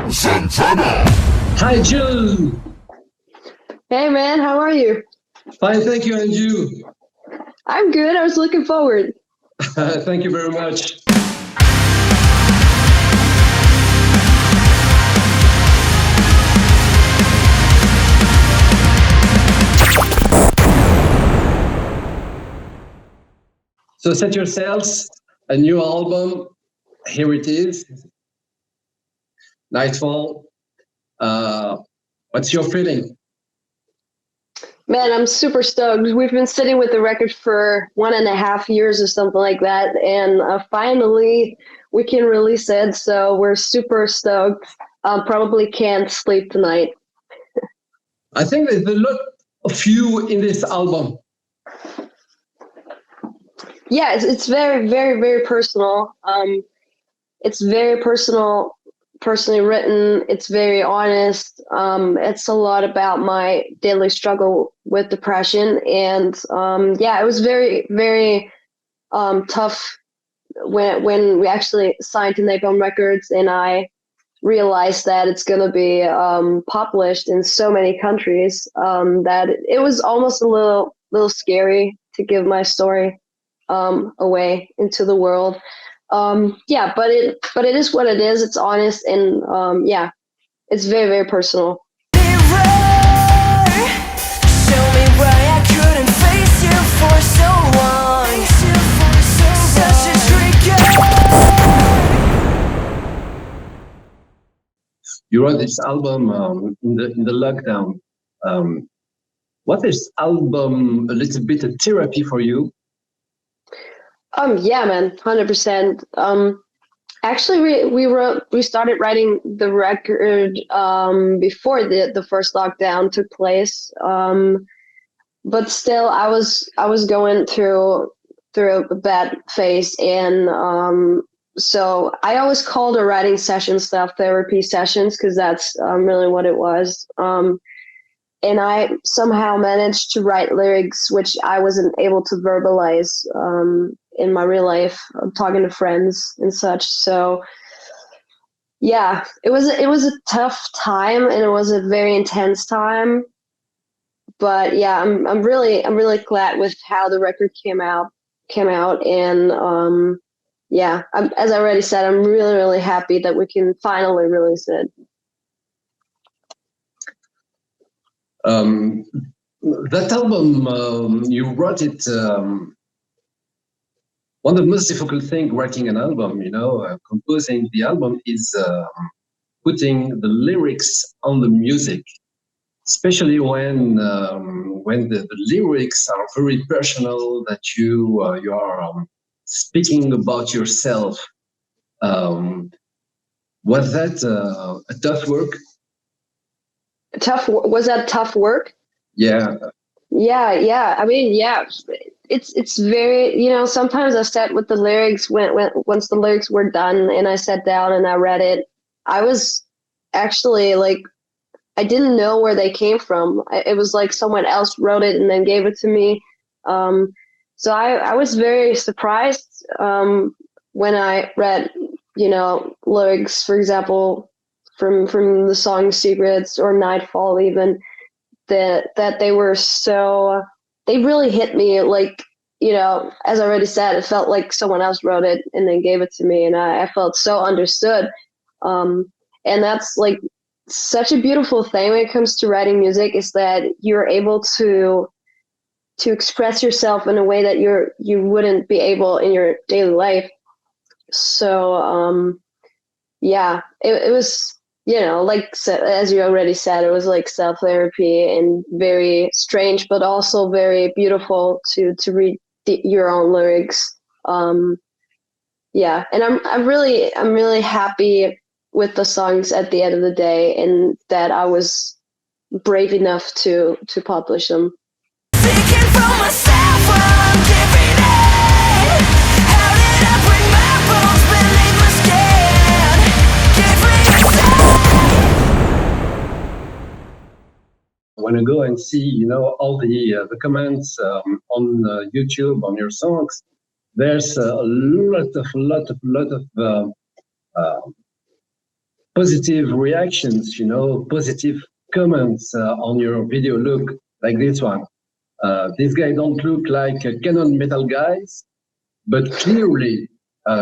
ZanZanA. Hi, Jules. Hey, man, how are you? Fine, thank you, and you? I'm good. I was looking forward. Thank you very much. So Set Yourselves, a new album. Here it is. Nightfall. What's your feeling? Man, I'm super stoked. We've been sitting with the record for 1.5 years or something like that, and finally we can release it, so we're super stoked. Probably can't sleep tonight. I think there's a lot of you in this album. Yeah, it's very, very, very personal. It's very personally written. It's very honest. It's a lot about my daily struggle with depression, and yeah, it was very, very tough when we actually signed to Napalm Records, and I realized that it's going to be published in so many countries that it was almost a little scary to give my story away into the world. Yeah, but it is what it is. It's honest, and yeah, it's very, very personal. You wrote this album in the lockdown. Was this album a little bit of therapy for you? Yeah, man, 100%. Actually, we started writing the record before the first lockdown took place. But still, I was going through a bad phase, and so I always called a writing session stuff therapy sessions, because that's really what it was. And I somehow managed to write lyrics which I wasn't able to verbalize in my real life, talking to friends and such. So yeah, it was a tough time, and it was a very intense time. But yeah, I'm really glad with how the record came out, and yeah, as I already said, I'm really happy that we can finally release it. That album, you wrote it. One of the most difficult things writing an album, composing the album, is putting the lyrics on the music, especially when the lyrics are very personal, that you are speaking about yourself. Was that a tough work? Was that tough work? Yeah. Yeah. I mean, yeah, it's very, sometimes I sat with the lyrics once the lyrics were done, and I sat down and I read it. I was actually like, I didn't know where they came from. It was like someone else wrote it and then gave it to me. So I was very surprised when I read, lyrics, for example, from the song Secrets or Nightfall, even, that they were they really hit me. Like, as I already said, it felt like someone else wrote it and then gave it to me, and I felt so understood. And that's like such a beautiful thing when it comes to writing music, is that you're able to express yourself in a way that you wouldn't be able in your daily life. So yeah, it was, like, as you already said, it was like self-therapy, and very strange, but also very beautiful to read your own lyrics. Yeah, and I'm really happy with the songs at the end of the day, and that I was brave enough to publish them. Thinking for myself while I'm giving in. How did I bring my bones beneath my skin? Give me a When I go and see, all the comments on YouTube on your songs, there's a lot of positive reactions, positive comments on your video. Look, like this one. This guy don't look like a canon metal guys, but clearly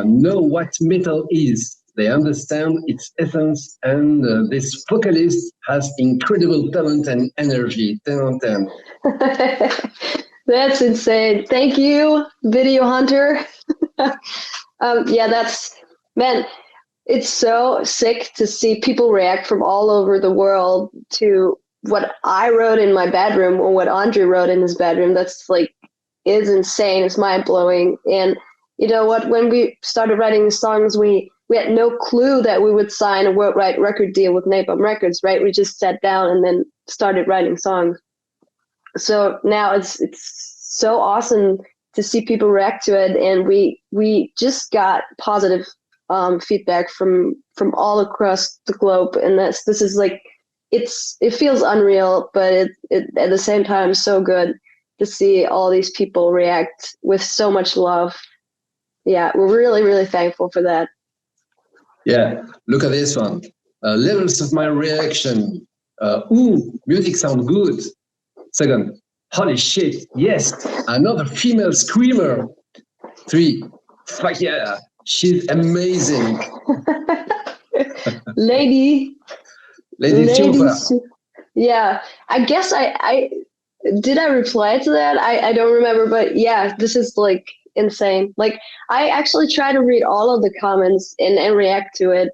know what metal is. They understand its essence, and this vocalist has incredible talent and energy. 10 on 10. That's insane. Thank you, Video Hunter. Man, it's so sick to see people react from all over the world to what I wrote in my bedroom or what Andre wrote in his bedroom. That's is insane. It's mind blowing. And you know what? When we started writing songs, we had no clue that we would sign a worldwide record deal with Napalm Records, right? We just sat down and then started writing songs. So now it's so awesome to see people react to it, and we just got positive feedback from all across the globe, and this is it feels unreal, but it at the same time so good to see all these people react with so much love. Yeah, we're really, really thankful for that. Yeah, look at this one. Levels of my reaction. Music sounds good. Second, holy shit, yes, another female screamer. 3, fuck yeah, she's amazing. Lady super. Yeah, I guess I did I reply to that? I don't remember, but yeah, this is insane. I actually try to read all of the comments and react to it.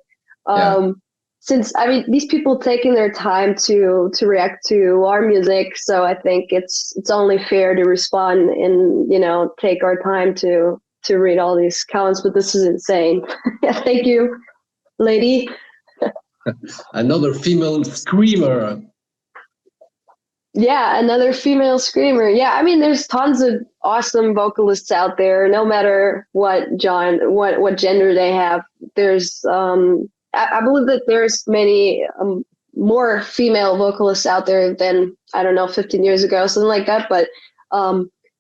Since these people taking their time to react to our music, so I think it's only fair to respond and take our time to read all these comments. But this is insane. Thank you, lady. Another female screamer. Yeah, another female screamer. Yeah, there's tons of awesome vocalists out there, no matter what gender they have. There's I believe that there's many more female vocalists out there than 15 years ago, something like that. But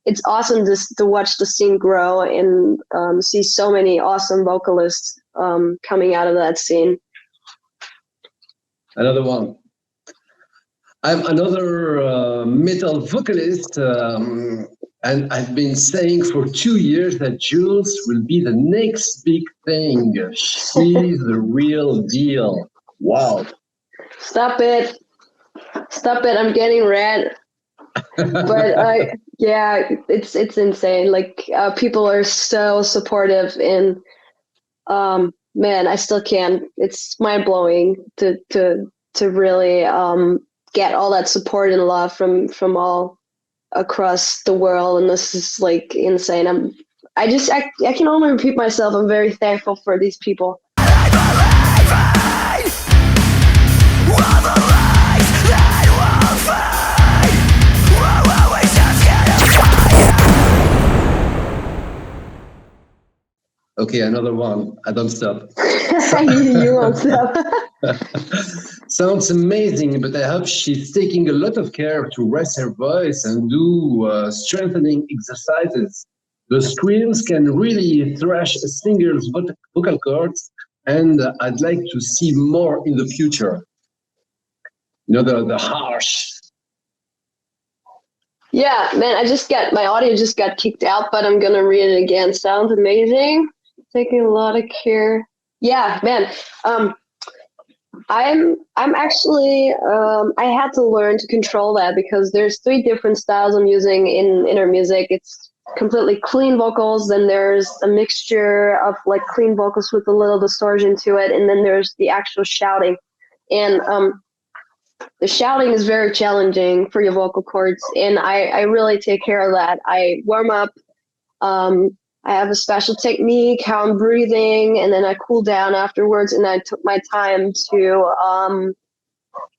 it's awesome to watch the scene grow and see so many awesome vocalists coming out of that scene. Another one. I'm another metal vocalist, and I've been saying for 2 years that Jules will be the next big thing. She's the real deal. Wow. Stop it. I'm getting red. But it's insane. People are so supportive, and man, I still can't. It's mind blowing to really get all that support and love from all across the world, and this is insane. I can only repeat myself. I'm very thankful for these people. Okay, another one. I don't stop. You won't stop. Sounds amazing, but I hope she's taking a lot of care to rest her voice and do strengthening exercises. The screams can really thrash a singer's vocal cords, and I'd like to see more in the future. The harsh. Yeah, man, my audio just got kicked out, but I'm gonna read it again. Sounds amazing. Taking a lot of care. Yeah, man. I'm actually I had to learn to control that, because there's 3 different styles I'm using in our music. It's completely clean vocals, then there's a mixture of clean vocals with a little distortion to it, and then there's the actual shouting. And the shouting is very challenging for your vocal cords, and I really take care of that. I warm up. I have a special technique, how I'm breathing, and then I cool down afterwards, and I took my time to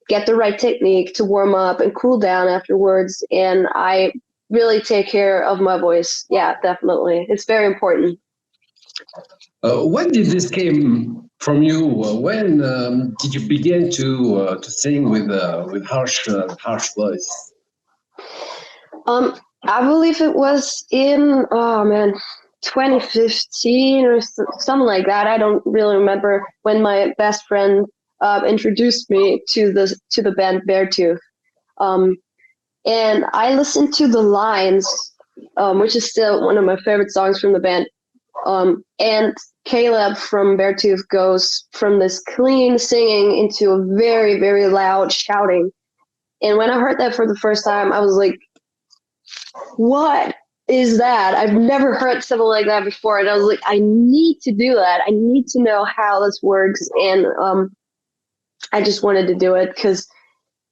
get the right technique to warm up and cool down afterwards, and I really take care of my voice. Yeah, definitely. It's very important. When did this came from you? When did you begin to sing with harsh voice? I believe it was in 2015 or something like that. I don't really remember, when my best friend introduced me to the band Beartooth. And I listened to the lines, which is still one of my favorite songs from the band. And Caleb from Beartooth goes from this clean singing into a very, very loud shouting. And when I heard that for the first time, I was like, what is that? I've never heard something like that before. And I was like, I need to do that. I need to know how this works. And I just wanted to do it because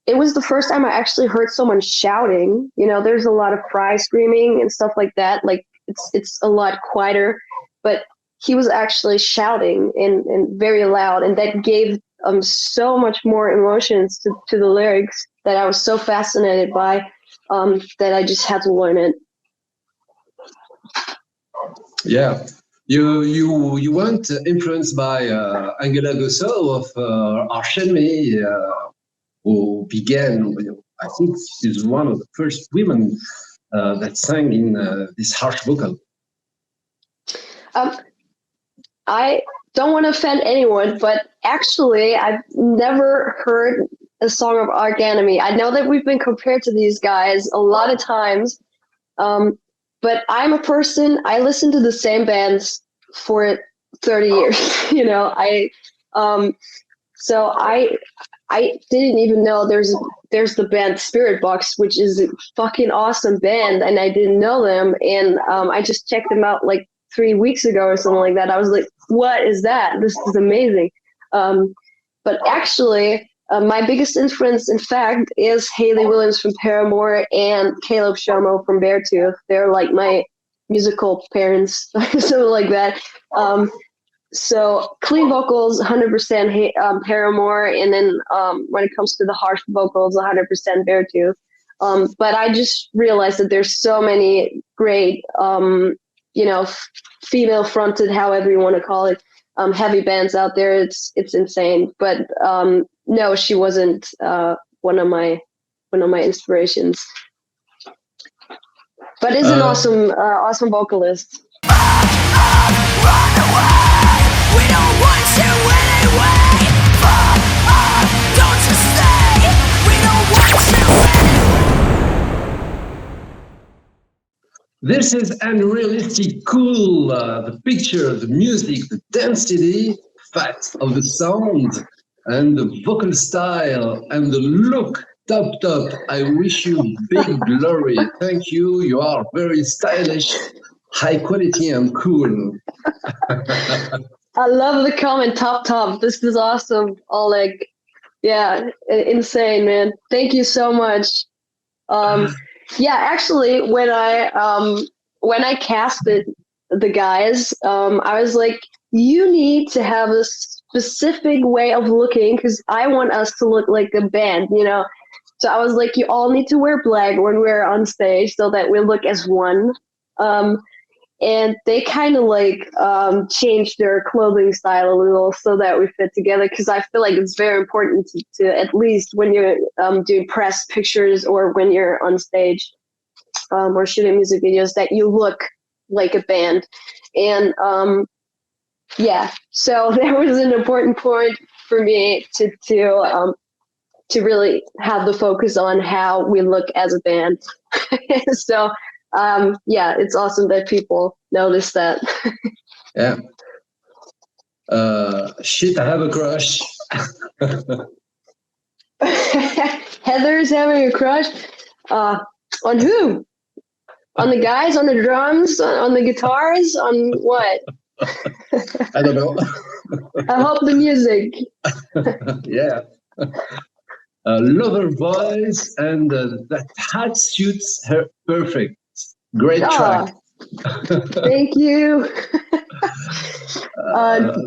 it was the first time I actually heard someone shouting. You know, there's a lot of cry screaming and stuff like that. Like it's a lot quieter, but he was actually shouting and very loud. And that gave so much more emotions to the lyrics that I was so fascinated by that I just had to learn it. Yeah. You weren't influenced by Angela Gossow of Archemy, who began, I think she's one of the first women that sang in this harsh vocal. I don't want to offend anyone, but actually I've never heard a song of Arch Enemy. I know that we've been compared to these guys a lot of times, but I'm a person, I listen to the same bands for 30 years, you know, so I didn't even know there's the band Spirit Box, which is a fucking awesome band, and I didn't know them, and I just checked them out like 3 weeks ago or something like that. I was like, what is that? This is amazing. But actually, my biggest influence, in fact, is Hayley Williams from Paramore and Caleb Shomo from Beartooth. They're like my musical parents, something like that. So clean vocals, 100% Paramore, and then when it comes to the harsh vocals, 100% Beartooth. But I just realized that there's so many great, you know, female-fronted, however you want to call it, heavy bands out there. It's insane. But no, she wasn't one of my inspirations. But is an awesome vocalist. Run away! We don't want you anyway! Don't you stay! We don't want you This is unrealistic cool. The picture, the music, the density, fact of the sound, and the vocal style, and the look. Top. I wish you big glory. Thank you. You are very stylish, high quality, and cool. I love the comment, top. This is awesome, Oleg. Yeah, insane, man. Thank you so much. Yeah, actually, when I casted the guys, I was like, you need to have a specific way of looking because I want us to look like a band, you know. So I was like, you all need to wear black when we're on stage so that we look as one. And they kind of like changed their clothing style a little so that we fit together because I feel like it's very important to at least when you're doing press pictures or when you're on stage or shooting music videos that you look like a band. And yeah, so that was an important point for me to really have the focus on how we look as a band. So yeah, it's awesome that people notice that. Yeah. Shit, I have a crush. Heather's having a crush. On who? On the guys, on the drums, on the guitars, on what? I don't know. I hope the music. Yeah. Love her voice, and that hat suits her perfect. Great track. Thank you.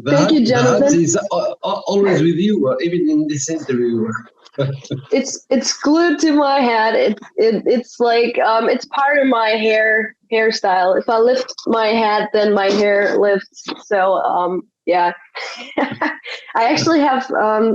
Thank you, Jonathan. The hat is always with you, even in this interview. It's glued to my head. It's like it's part of my hairstyle. If I lift my hat, then my hair lifts. So yeah. I actually have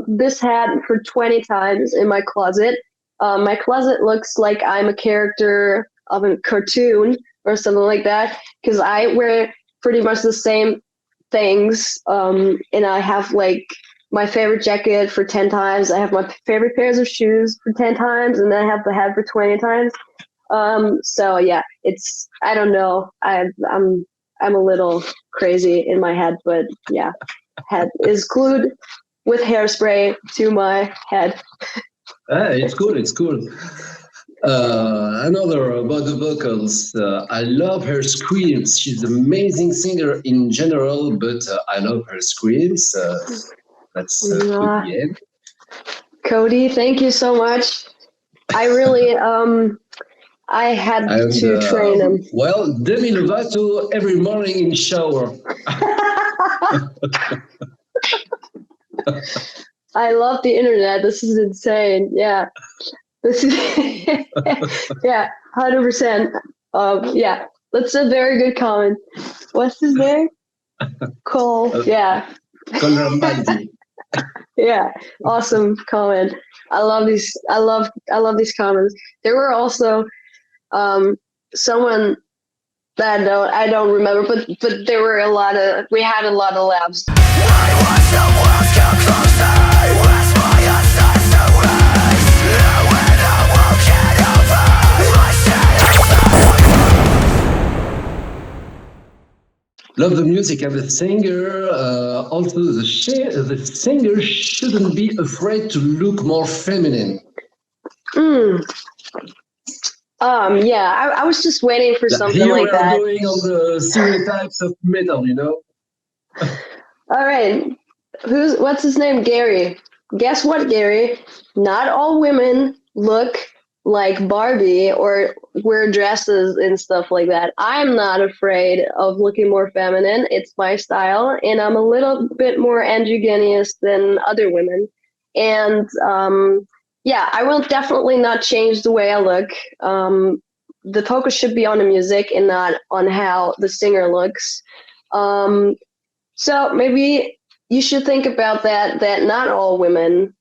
this hat for 20 times in my closet. My closet looks like I'm a character of a cartoon or something like that because I wear pretty much the same things, and I have like my favorite jacket for 10 times. I have my favorite pairs of shoes for 10 times, and then I have the hat for 20 times. So yeah, I don't know. I'm a little crazy in my head, but yeah, head is glued with hairspray to my head. It's cool. It's cool. Another about the vocals. I love her screams. She's an amazing singer in general, but I love her screams. That's good. Yeah. Cody, thank you so much. I really I had to train him. Well, Demi Lovato every morning in shower. I love the internet. This is insane. Yeah. This is yeah, 100%. Yeah, that's a very good comment. What's his name? Cole. Yeah. Yeah, awesome comment. I love these. I love these comments. There were also someone that I don't remember, but there were we had a lot of laughs. Love the music and the singer. Also, the singer shouldn't be afraid to look more feminine. Yeah, I was just waiting for something like that. Here we are going on the stereotypes of metal, you know. All right, what's his name? Gary. Guess what, Gary? Not all women look like Barbie or wear dresses and stuff like that. I'm not afraid of looking more feminine. It's my style, and I'm a little bit more androgynous than other women. And yeah, I will definitely not change the way I look. The focus should be on the music and not on how the singer looks. So maybe you should think about that not all women,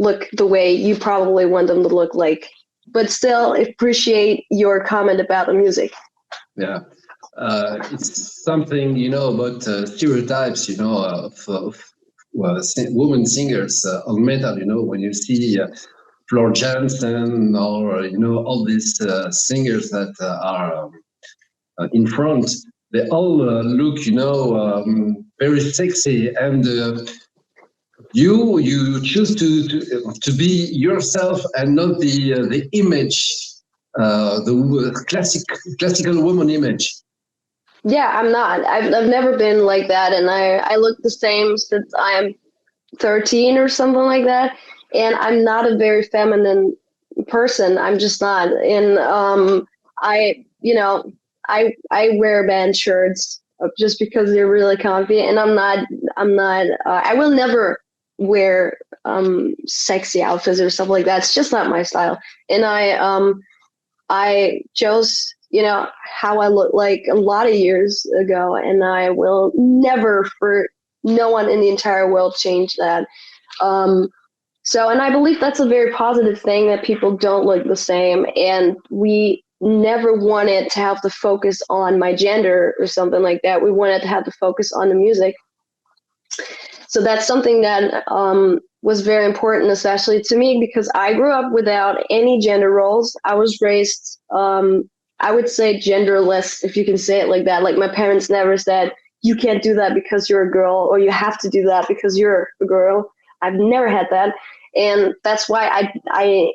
look the way you probably want them to look like, but still appreciate your comment about the music. Yeah, it's something, you know, about stereotypes, you know, of women singers on metal, you know, when you see Floor Jansen or, you know, all these singers that are in front, they all look, you know, very sexy, and you choose to be yourself and not the image, the classical woman image. Yeah, I'm not. I've never been like that, and I look the same since I'm 13 or something like that. And I'm not a very feminine person. I'm just not. And I wear band shirts just because they're really comfy, and I'm not. I will never wear sexy outfits or stuff like that. It's just not my style. And I chose, you know, how I look like a lot of years ago, and I will never, for no one in the entire world, change that. And I believe that's a very positive thing, that people don't look the same, and we never wanted to have the focus on my gender or something like that. We wanted to have the focus on the music. So that's something that was very important, especially to me, because I grew up without any gender roles. I was raised, I would say, genderless, if you can say it like that. Like, my parents never said, you can't do that because you're a girl, or you have to do that because you're a girl. I've never had that. And that's why I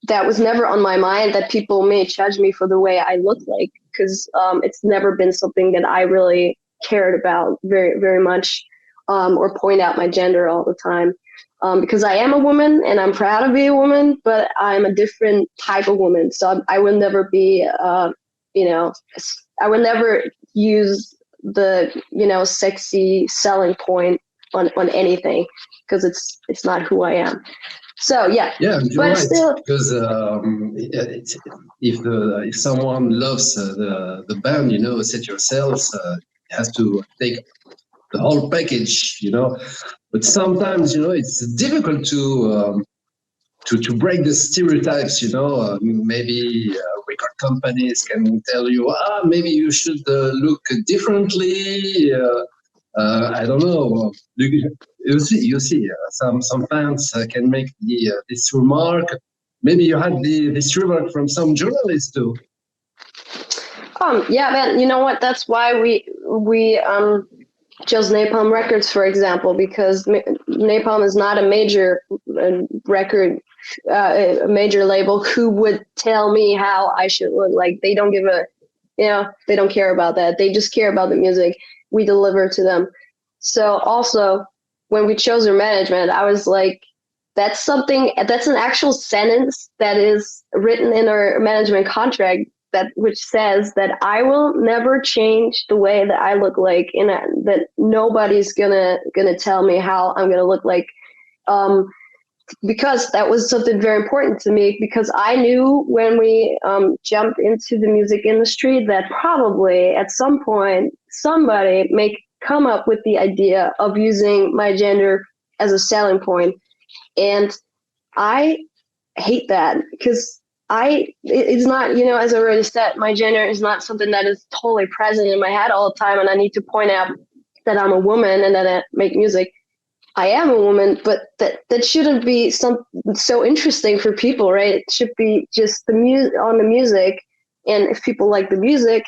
that was never on my mind, that people may judge me for the way I look like, because it's never been something that I really cared about very, very much. Or point out my gender all the time, because I am a woman and I'm proud to be a woman, but I'm a different type of woman. So I will never be, I will never use the, sexy selling point on anything, because it's not who I am. So yeah, you're but right. Still, because if someone loves the band, you know, Set Yourselves, has to take the whole package, you know. But sometimes, you know, it's difficult to break the stereotypes, you know. Maybe record companies can tell you, maybe you should look differently. I don't know. You see, some fans can make this remark. Maybe you had this remark from some journalists too. Yeah, man. You know what? That's why we chose Napalm Records, for example, because Napalm is not a major record, a major label who would tell me how I should look. Like, they don't give a, they don't care about that. They just care about the music we deliver to them. So also, when we chose our management, I was like, that's an actual sentence that is written in our management contract, which says that I will never change the way that I look like, and that nobody's gonna tell me how I'm gonna look like, because that was something very important to me, because I knew when we jumped into the music industry that probably at some point somebody may come up with the idea of using my gender as a selling point, and I hate that, because it's not, as I already said, my gender is not something that is totally present in my head all the time, and I need to point out that I'm a woman and that I make music. I am a woman, but that shouldn't be so interesting for people, right? It should be just the music, and if people like the music,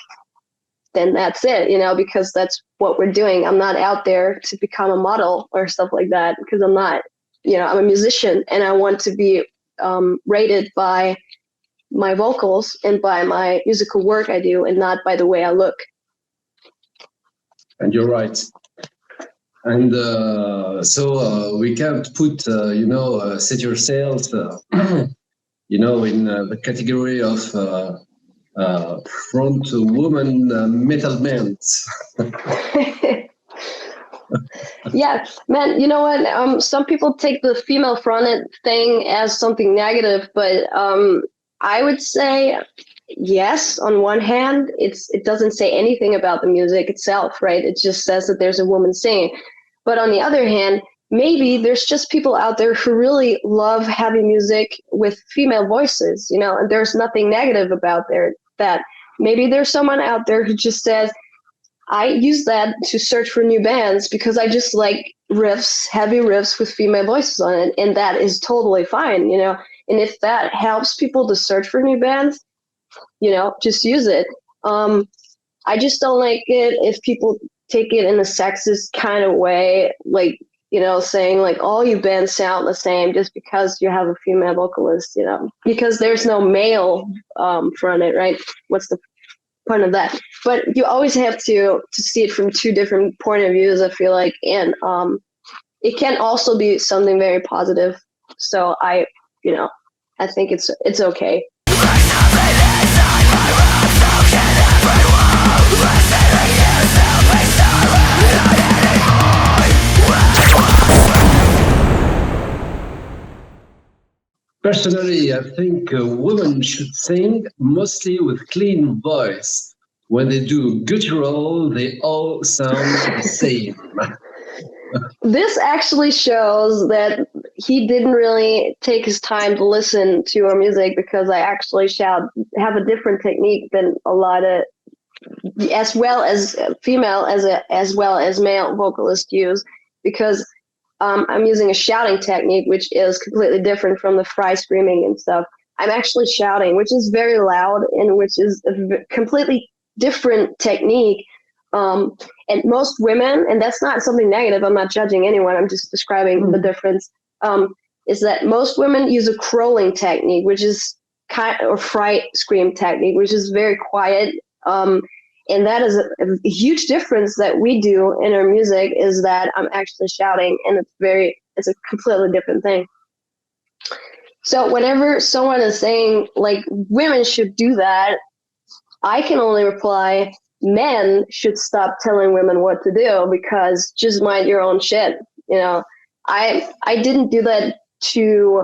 then that's it, because that's what we're doing. I'm not out there to become a model or stuff like that, because I'm not, I'm a musician, and I want to be rated by my vocals and by my musical work I do, and not by the way I look. And you're right. And so we can't put, Set Your Sails, in the category of front woman metal bands. Yeah, man, you know what? Some people take the female fronted thing as something negative, but I would say yes. On one hand, it doesn't say anything about the music itself, right? It just says that there's a woman singing. But on the other hand, maybe there's just people out there who really love heavy music with female voices, and there's nothing negative about that. Maybe there's someone out there who just says, I use that to search for new bands because I just like heavy riffs with female voices on it, and that is totally fine, And if that helps people to search for new bands, just use it. I just don't like it if people take it in a sexist kind of way, like, saying like all you bands sound the same just because you have a female vocalist, because there's no male fronted, right? What's the point of that? But you always have to see it from two different point of views, I feel like, and it can also be something very positive. So I think it's okay. Personally, I think women should sing mostly with clean voice. When they do guttural, they all sound the same. This actually shows that he didn't really take his time to listen to our music, because I actually have a different technique than a lot of, as well as female as well as male vocalists use, because I'm using a shouting technique, which is completely different from the fry screaming and stuff. I'm actually shouting, which is very loud and which is a completely different technique. And most women, and that's not something negative, I'm not judging anyone, I'm just describing the difference, is that most women use a growling technique, which is or fright scream technique, which is very quiet. And that is a huge difference that we do in our music, is that I'm actually shouting, and it's a completely different thing. So whenever someone is saying like women should do that, I can only reply, men should stop telling women what to do, because just mind your own shit. I didn't do that to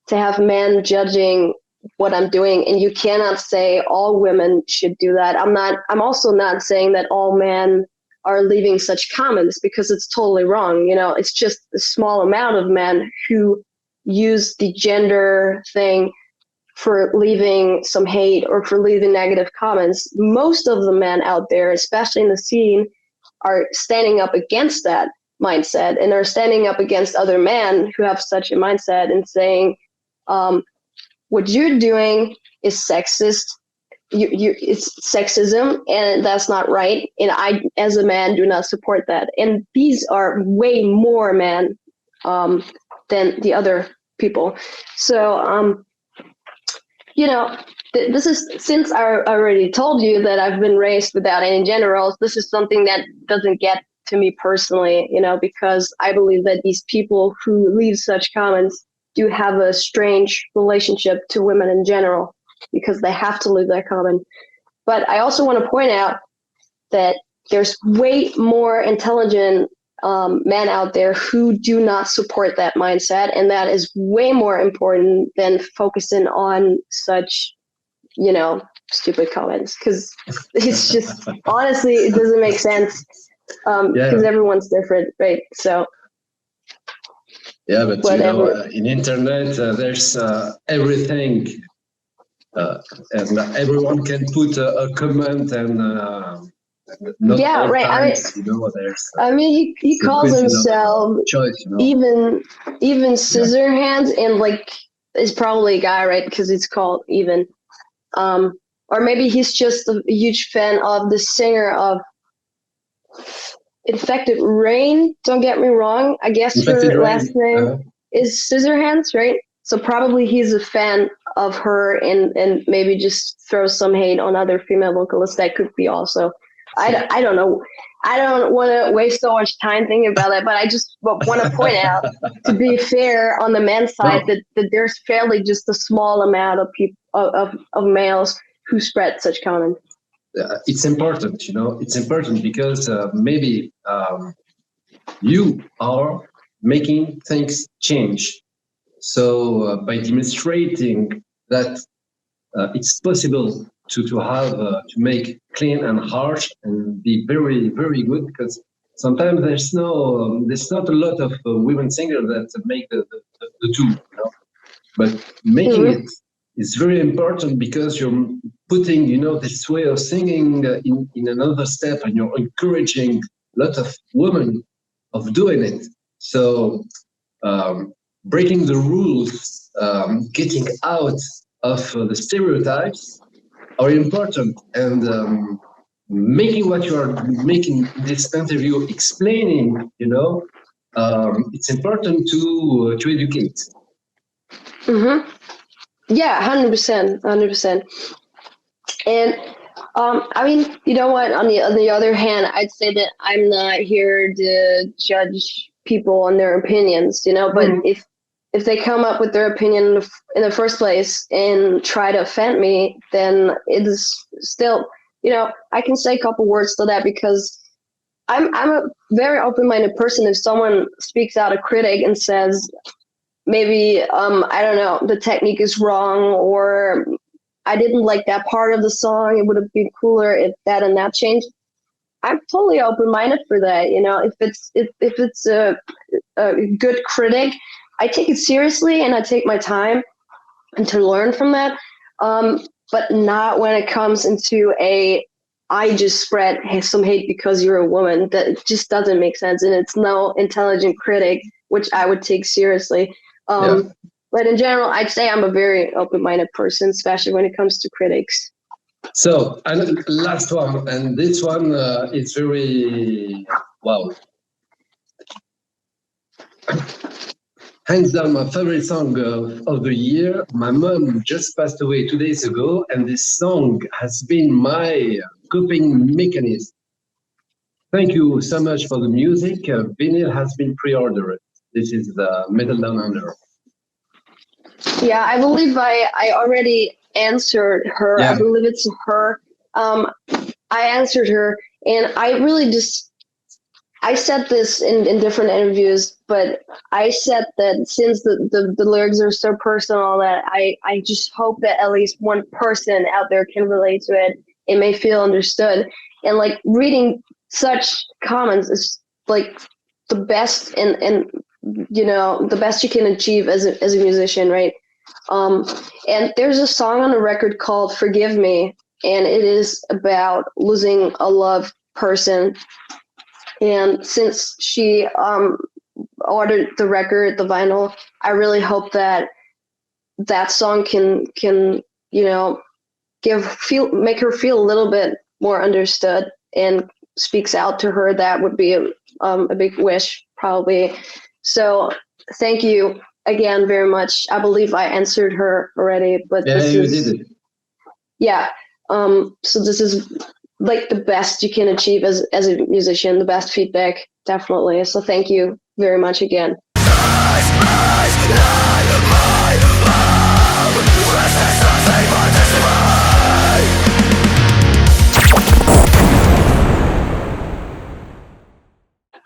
have men judging what I'm doing, and you cannot say all women should do that. I'm also not saying that all men are leaving such comments, because it's totally wrong. It's just a small amount of men who use the gender thing for leaving some hate or for leaving negative comments. Most of the men out there, especially in the scene, are standing up against that mindset and are standing up against other men who have such a mindset and saying, what you're doing is sexist. It's sexism, and that's not right. And I, as a man, do not support that. And these are way more men than the other people. So, this is, since I already told you that I've been raised without any gender roles, this is something that doesn't get to me personally, because I believe that these people who leave such comments do have a strange relationship to women in general, because they have to leave that comment. But I also want to point out that there's way more intelligent men out there who do not support that mindset, and that is way more important than focusing on such, stupid comments, because it's just, honestly, it doesn't make sense, because everyone's different, right? So yeah, but whatever. In internet there's everything, and everyone can put a comment, and not yeah, right. times, He calls himself choice, even Scissorhands, and like, it's probably a guy, right? Because it's called Even. Or maybe he's just a huge fan of the singer of Infected Rain. Don't get me wrong. I guess Infected her Rain. last name is Scissorhands, right? So probably he's a fan of her, and maybe just throws some hate on other female vocalists. That could be also. I don't know. I don't want to waste so much time thinking about it, but I just want to point out, to be fair, on the men's side, that there's fairly just a small amount of people of males who spread such comments. It's important, it's important because maybe you are making things change. So by demonstrating that it's possible to have to make clean and harsh and be very, very good, because sometimes there's not a lot of women singers that make the two, but making it is very important, because you're putting this way of singing in another step, and you're encouraging a lot of women of doing it. So breaking the rules, getting out of the stereotypes are important, and making what you are making in this interview, explaining, it's important to educate. Mm-hmm. Yeah, 100%, 100%. And you know what? On the other hand, I'd say that I'm not here to judge people on their opinions, But if they come up with their opinion in the first place and try to offend me, then it is still, I can say a couple words to that, because I'm a very open-minded person. If someone speaks out a critic and says, maybe, I don't know, the technique is wrong, or I didn't like that part of the song, it would have been cooler if that and that changed, I'm totally open-minded for that. If it's a good critic, I take it seriously and I take my time and to learn from that. But not when it comes into I just spread some hate because you're a woman. That just doesn't make sense, and it's no intelligent critic, which I would take seriously. But in general, I'd say I'm a very open-minded person, especially when it comes to critics. So, and last one, and this one is very, wow. Hands down, my favorite song of the year. My mom just passed away 2 days ago, and this song has been my coping mechanism. Thank you so much for the music. Vinyl has been pre-ordered. This is the Metal Down Under. Yeah, I believe I already answered her. Yeah. I believe it's her. I answered her, and I really I said this in different interviews, but I said that since the lyrics are so personal, that I just hope that at least one person out there can relate to it and may feel understood. And like, reading such comments is like the best and the best you can achieve as a musician, right? And there's a song on the record called Forgive Me, and it is about losing a loved person. And since she ordered the record, the vinyl, I really hope that that song can make her feel a little bit more understood and speaks out to her. That would be a big wish, probably. So thank you again very much. I believe I answered her already, but Yeah, you did it. Yeah. So this is like the best you can achieve as a musician, the best feedback, definitely. So thank you very much again.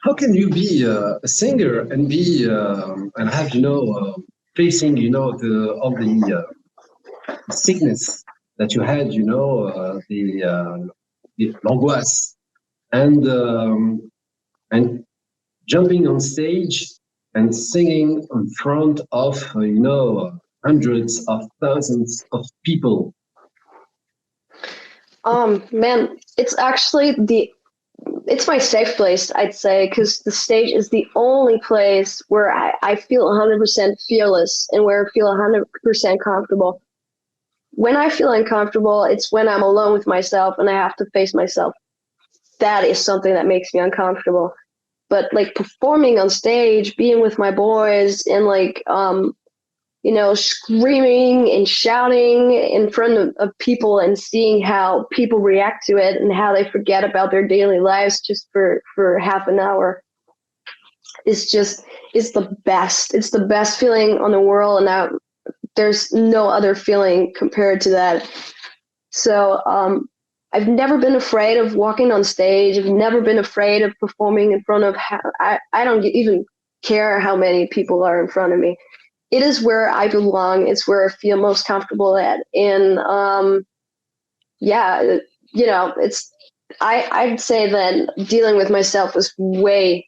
How can you be a singer and be and have facing all the sickness that you had, the l'angoisse, and jumping on stage and singing in front of hundreds of thousands of people? Man, it's actually it's my safe place, I'd say, because the stage is the only place where I feel 100% fearless and where I feel 100% comfortable. When I feel uncomfortable, it's when I'm alone with myself and I have to face myself. That is something that makes me uncomfortable. But like performing on stage, being with my boys and like, screaming and shouting in front of people and seeing how people react to it and how they forget about their daily lives just for half an hour is the best. It's the best feeling on the world, and there's no other feeling compared to that. So I've never been afraid of walking on stage. I've never been afraid of performing in front of, I don't even care how many people are in front of me. It is where I belong. It's where I feel most comfortable at. And I'd say that dealing with myself was way,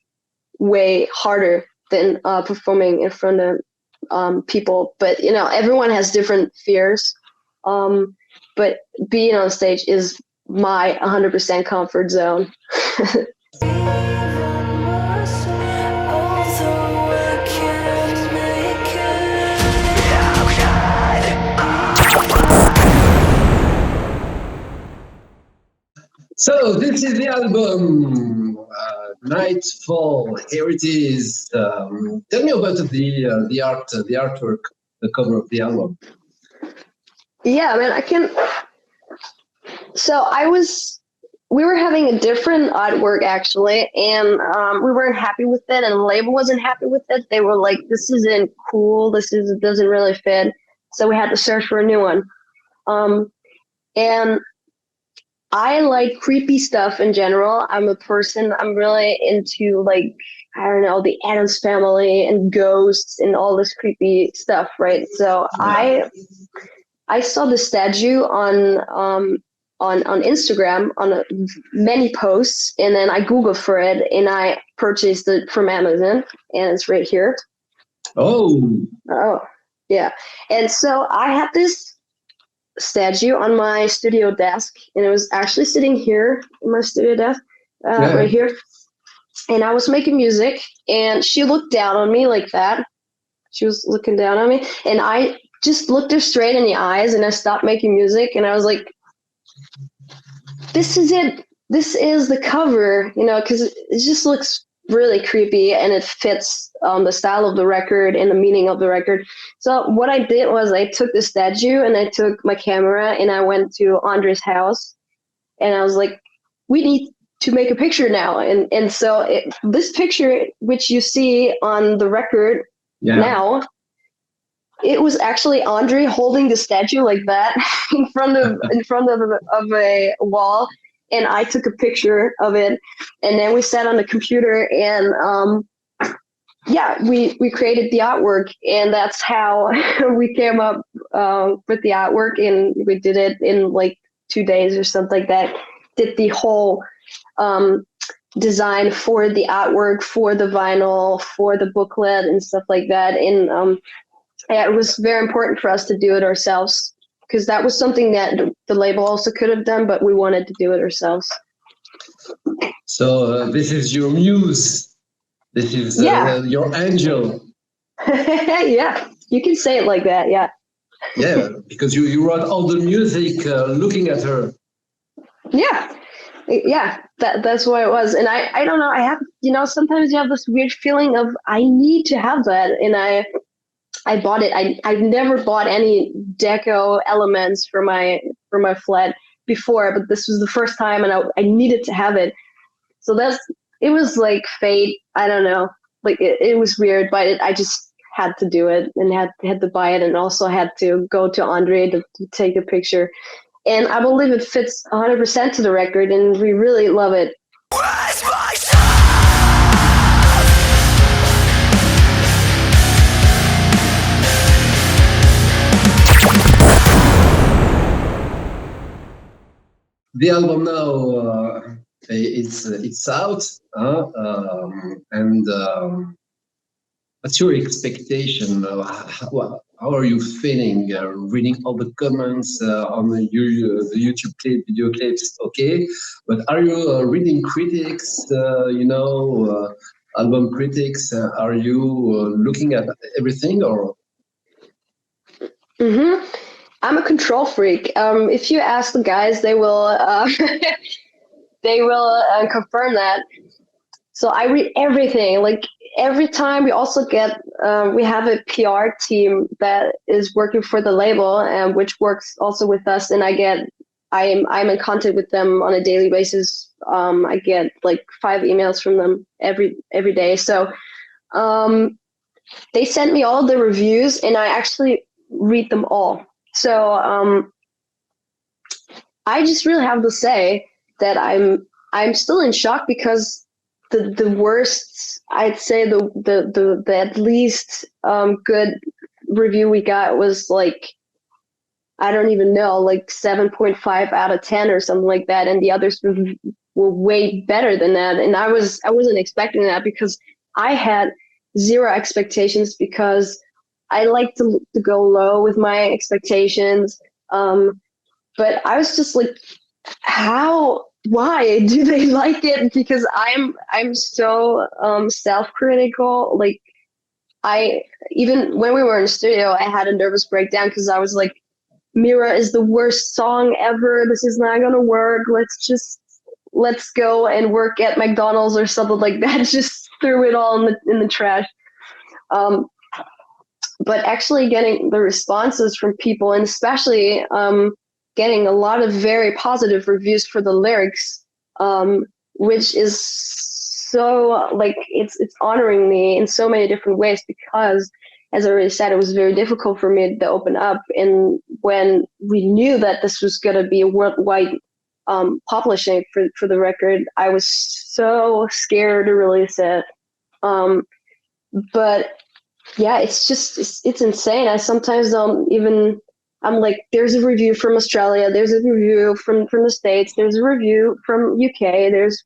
way harder than performing in front of people. But, everyone has different fears. But being on stage is my 100% comfort zone. So this is the album, Nightfall. Here it is. Tell me about the artwork, the cover of the album. Yeah, man, I can. So we were having a different artwork actually, and we weren't happy with it, and the label wasn't happy with it. They were like, "This isn't cool. Doesn't really fit." So we had to search for a new one. And I like creepy stuff in general. I'm really into like, I don't know, the Addams Family and ghosts and all this creepy stuff, right? So I saw the statue on Instagram on many posts, and then I Googled for it and I purchased it from Amazon, and it's right here. Oh, yeah. And so I had this statue on my studio desk, and it was actually sitting here in my studio desk, right here. And I was making music, and she looked down on me like that. She was looking down on me, and I just looked her straight in the eyes, and I stopped making music, and I was like, this is it. This is the cover, because it just looks really creepy, and it fits the style of the record and the meaning of the record. So what I did was I took the statue and I took my camera and I went to Andre's house, and I was like, we need to make a picture now. And so this picture, which you see on the record now, it was actually Andre holding the statue like that in front of a wall. And I took a picture of it, and then we sat on the computer and we created the artwork, and that's how we came up with the artwork, and we did it in like 2 days or something like that. Did the whole design for the artwork, for the vinyl, for the booklet and stuff like that. And it was very important for us to do it ourselves, because that was something that the label also could have done, but we wanted to do it ourselves. So this is your muse. This is your angel. Yeah, you can say it like that. Yeah. Yeah, because you wrote all the music looking at her. Yeah, that's what it was. And I don't know, I have, sometimes you have this weird feeling of I need to have that, and I bought it. I've never bought any deco elements for my flat before, but this was the first time, and I needed to have it. So it was like fate. I don't know, like it was weird, but I just had to do it, and had to buy it, and also had to go to Andre to take a picture. And I believe it fits 100% to the record, and we really love it. Where's my soul? The album now, it's out, and what's your expectation? How are you feeling? Reading all the comments on the YouTube video clips, okay, but are you reading critics? Album critics. Are you looking at everything, or? Mm-hmm. I'm a control freak. If you ask the guys, they will confirm that. So I read everything. Like every time, we also get we have a PR team that is working for the label, and which works also with us. And I'm in contact with them on a daily basis. I get like 5 emails from them every day. So they sent me all the reviews, and I actually read them all. So I just really have to say that I'm still in shock, because the worst, I'd say the at least good review we got was like, I don't even know, like 7.5 out of 10 or something like that, and the others were way better than that. And I wasn't expecting that, because I had zero expectations, because I like to go low with my expectations. But I was just like, why do they like it? Because I'm so self-critical. Like, even when we were in the studio, I had a nervous breakdown, because I was like, Mira is the worst song ever. This is not gonna work. Let's go and work at McDonald's or something like that. Just threw it all in the trash. But actually getting the responses from people, and especially getting a lot of very positive reviews for the lyrics, which is so, like, it's honoring me in so many different ways, because, as I already said, it was very difficult for me to open up. And when we knew that this was going to be a worldwide publishing for the record, I was so scared to release it. But yeah, it's insane. I sometimes I'm like, there's a review from Australia, there's a review from the States, there's a review from UK, there's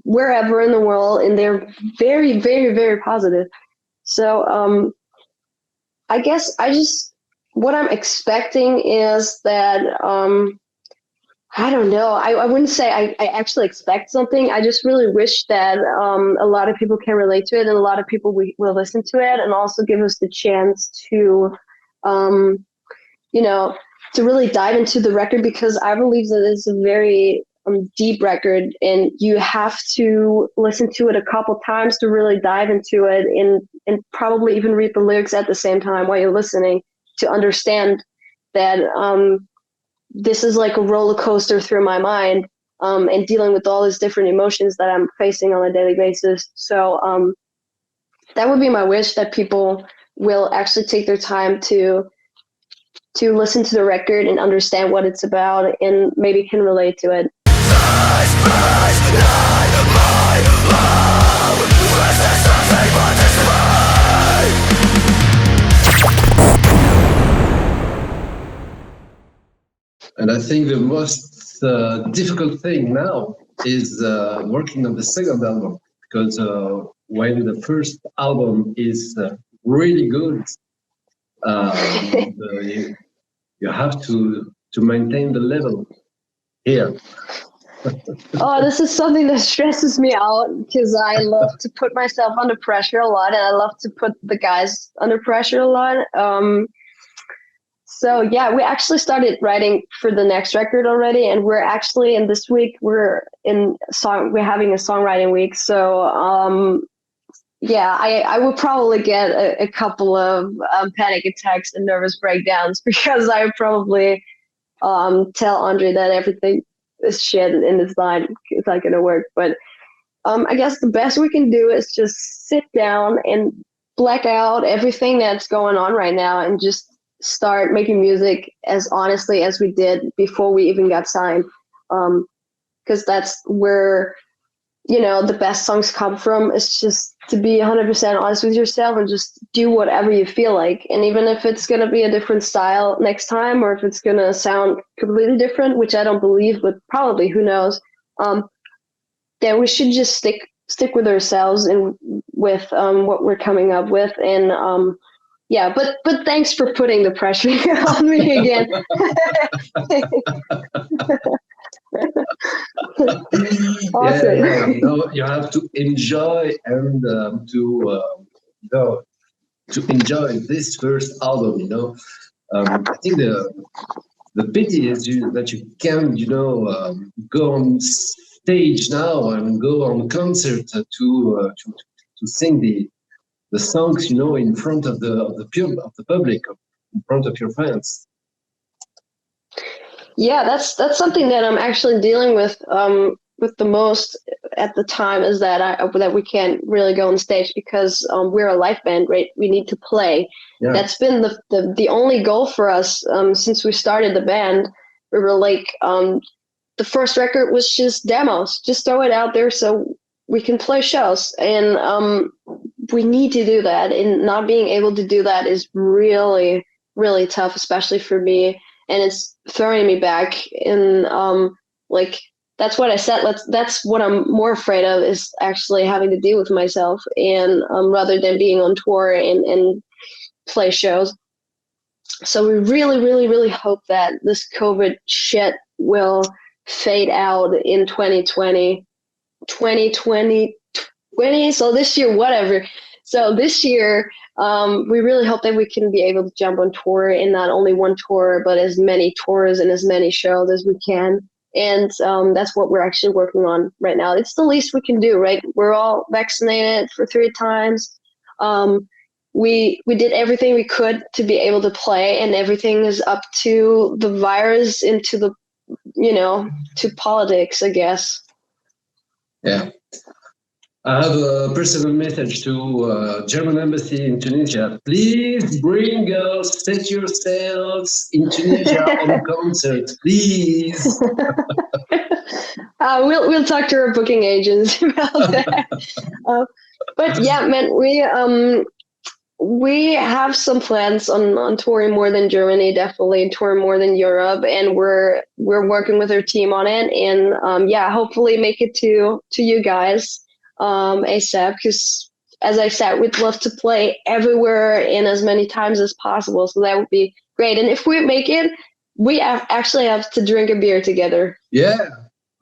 wherever in the world, and they're very, very, very positive. So I guess what I'm expecting is that I don't know. I wouldn't say I actually expect something. I just really wish that a lot of people can relate to it, and a lot of people will listen to it, and also give us the chance to, to really dive into the record, because I believe that it's a very deep record, and you have to listen to it a couple times to really dive into it, and probably even read the lyrics at the same time while you're listening, to understand that this is like a roller coaster through my mind, and dealing with all these different emotions that I'm facing on a daily basis. So that would be my wish, that people will actually take their time to listen to the record and understand what it's about, and maybe can relate to it. And I think the most difficult thing now is working on the second album, because when the first album is really good, you have to maintain the level here. Oh, this is something that stresses me out because I love to put myself under pressure a lot, and I love to put the guys under pressure a lot. So yeah, we actually started writing for the next record already, and we're actually in this week we're having a songwriting week. So yeah, I will probably get a couple of panic attacks and nervous breakdowns because I probably tell Andre that everything is shit and it's not going to work. But I guess the best we can do is just sit down and black out everything that's going on right now and just start making music as honestly as we did before we even got signed. Because that's where, the best songs come from. It's just to be 100% honest with yourself and just do whatever you feel like. And even if it's going to be a different style next time, or if it's going to sound completely different, which I don't believe, but probably, who knows, then we should just stick with ourselves and with what we're coming up with. And yeah, but thanks for putting the pressure on me again. Awesome. Yeah, you have to enjoy and to enjoy this first album. I think the pity is that you can't go on stage now and go on concert to sing the songs in front of the public, in front of your fans. Yeah, that's something that I'm actually dealing with the most at the time, is that we can't really go on stage because we're a live band, right? We need to play. Yeah. That's been the only goal for us since we started the band. We were like, the first record was just demos, just throw it out there so we can play shows, and we need to do that. And not being able to do that is really, really tough, especially for me. And it's throwing me back in, that's what I said. That's what I'm more afraid of, is actually having to deal with myself, and rather than being on tour and play shows. So we really, really, really hope that this COVID shit will fade out in 2020. So this year, whatever. So this year, we really hope that we can be able to jump on tour, and not only one tour, but as many tours and as many shows as we can. And that's what we're actually working on right now. It's the least we can do, right? We're all vaccinated for 3 times. We did everything we could to be able to play, and everything is up to the virus, into the, to politics, I guess. Yeah. I have a personal message to German embassy in Tunisia. Please bring us SETYÖURSAILS in Tunisia on concert, please. We'll talk to our booking agents about that. But yeah, man, we have some plans on touring more than Germany, definitely touring more than Europe, and we're working with our team on it. And yeah, hopefully make it to you guys ASAP, because as I said, we'd love to play everywhere and as many times as possible, so that would be great. And if we make it, we actually have to drink a beer together. Yeah,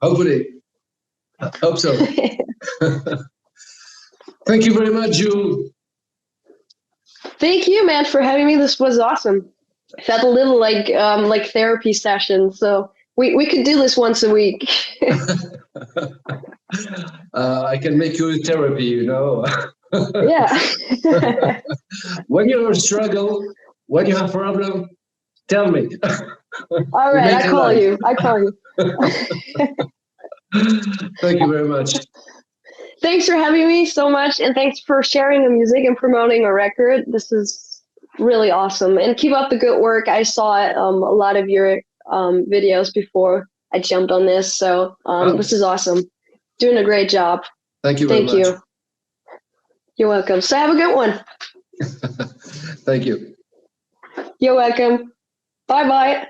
hopefully. I hope so. Thank you very much, Jules. Thank you, man, for having me. This was awesome. I felt a little like therapy session, so we could do this once a week. I can make you therapy, Yeah. When you're in struggle, when you have problem, tell me. All right, I call you. Thank you very much. Thanks for having me so much, and thanks for sharing the music and promoting a record. This is really awesome, and keep up the good work. I saw a lot of your videos before I jumped on this, so this is awesome. Doing a great job. Thank you very much. Thank you. You're welcome. So have a good one. Thank you. You're welcome. Bye-bye.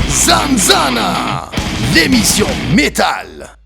ZanZanA, l'émission métal.